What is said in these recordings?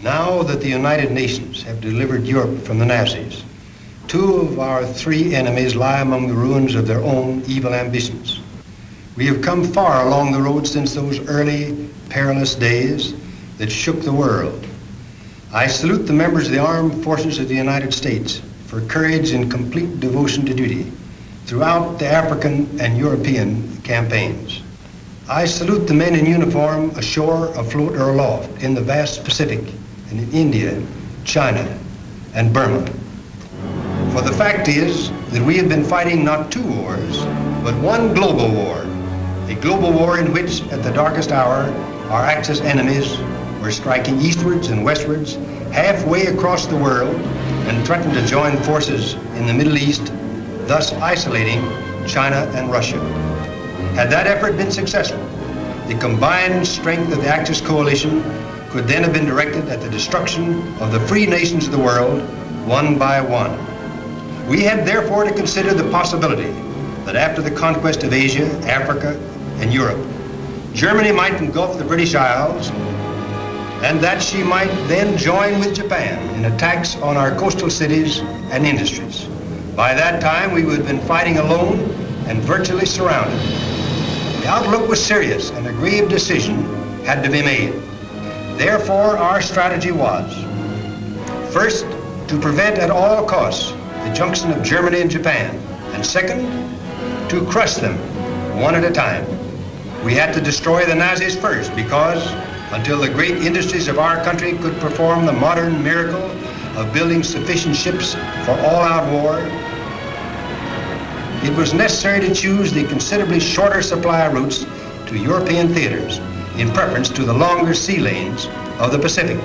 Now that the United Nations have delivered Europe from the Nazis, two of our three enemies lie among the ruins of their own evil ambitions. We have come far along the road since those early, perilous days that shook the world. I salute the members of the armed forces of the United States for courage and complete devotion to duty throughout the African and European campaigns. I salute the men in uniform ashore, afloat, or aloft in the vast Pacific and in India, China, and Burma. For the fact is that we have been fighting not two wars, but one global war, a global war in which, at the darkest hour, our Axis enemies were striking eastwards and westwards, halfway across the world, and threatened to join forces in the Middle East, thus isolating China and Russia. Had that effort been successful, the combined strength of the Axis coalition could then have been directed at the destruction of the free nations of the world, one by one. We had therefore to consider the possibility that after the conquest of Asia, Africa, and Europe, Germany might engulf the British Isles, and that she might then join with Japan in attacks on our coastal cities and industries. By that time, we would have been fighting alone and virtually surrounded. The outlook was serious, and a grave decision had to be made. Therefore, our strategy was, first, to prevent at all costs the junction of Germany and Japan, and second, to crush them one at a time. We had to destroy the Nazis first because until the great industries of our country could perform the modern miracle of building sufficient ships for all-out war, it was necessary to choose the considerably shorter supply routes to European theaters in preference to the longer sea lanes of the Pacific.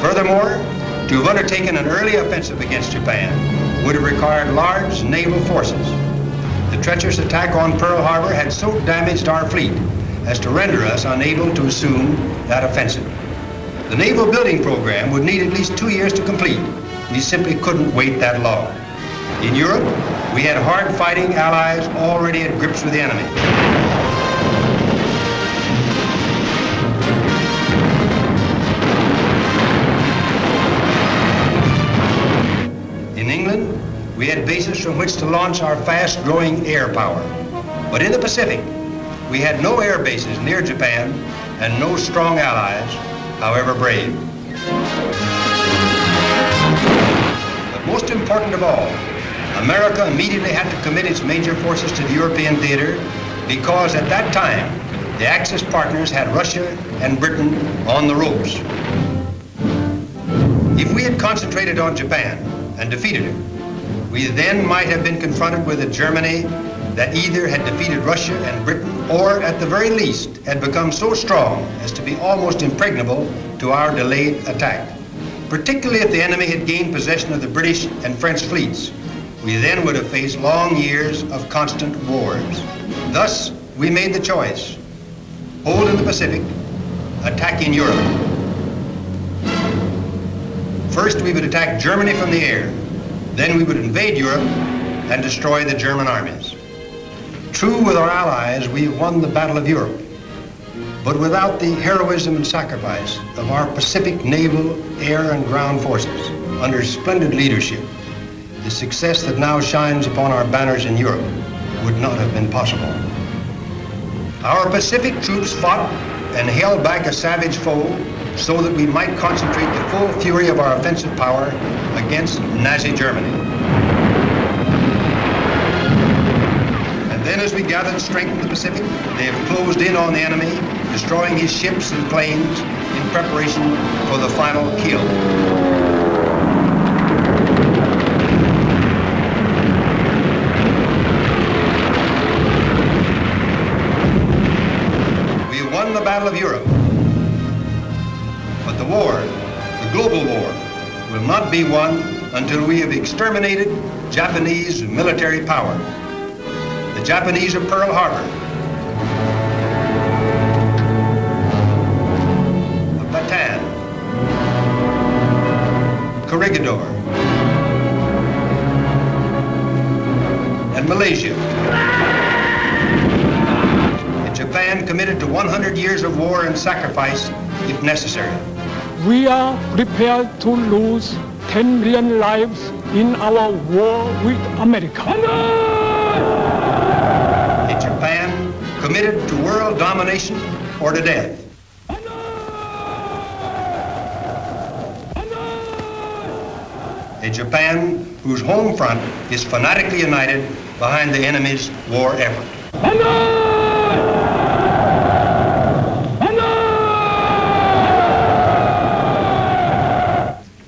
Furthermore, to have undertaken an early offensive against Japan would have required large naval forces. The treacherous attack on Pearl Harbor had so damaged our fleet as to render us unable to assume that offensive. The naval building program would need at least 2 years to complete. We simply couldn't wait that long. In Europe, we had hard-fighting allies already at grips with the enemy. In England, we had bases from which to launch our fast-growing air power. But in the Pacific, we had no air bases near Japan and no strong allies, however brave. But most important of all, America immediately had to commit its major forces to the European theater because at that time, the Axis partners had Russia and Britain on the ropes. If we had concentrated on Japan and defeated it, we then might have been confronted with a Germany that either had defeated Russia and Britain or at the very least had become so strong as to be almost impregnable to our delayed attack. Particularly if the enemy had gained possession of the British and French fleets, we then would have faced long years of constant wars. Thus, we made the choice: hold in the Pacific, attack in Europe. First, we would attack Germany from the air. Then we would invade Europe and destroy the German armies. True, with our allies, we won the Battle of Europe. But without the heroism and sacrifice of our Pacific naval, air, and ground forces, under splendid leadership, the success that now shines upon our banners in Europe would not have been possible. Our Pacific troops fought and held back a savage foe so that we might concentrate the full fury of our offensive power against Nazi Germany. And then as we gathered strength in the Pacific, they have closed in on the enemy, destroying his ships and planes in preparation for the final kill. The Battle of Europe. But the war, the global war, will not be won until we have exterminated Japanese military power. The Japanese of Pearl Harbor, of Bataan, Corregidor, and Malaysia. Japan committed to 100 years of war and sacrifice if necessary. We are prepared to lose 10 million lives in our war with America. A Japan committed to world domination or to death. A Japan whose home front is fanatically united behind the enemy's war effort.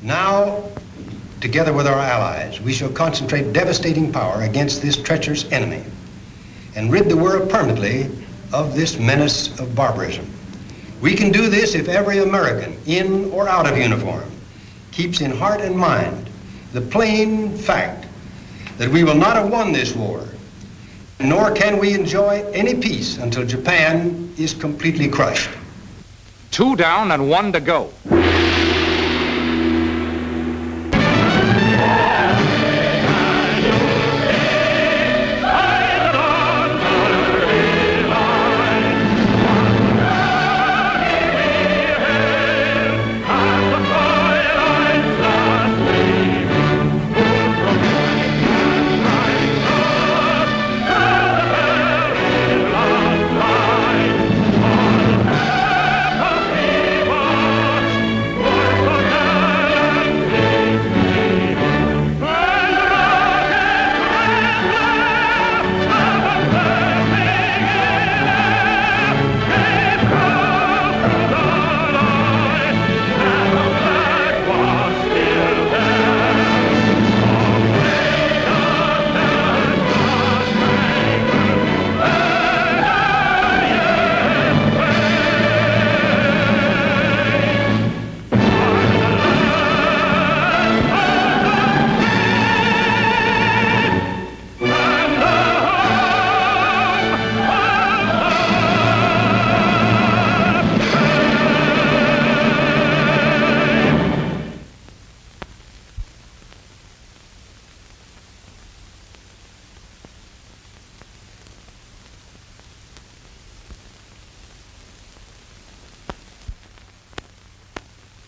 Now, together with our allies, we shall concentrate devastating power against this treacherous enemy and rid the world permanently of this menace of barbarism. We can do this if every American, in or out of uniform, keeps in heart and mind the plain fact that we will not have won this war, nor can we enjoy any peace until Japan is completely crushed. 2 down and 1 to go.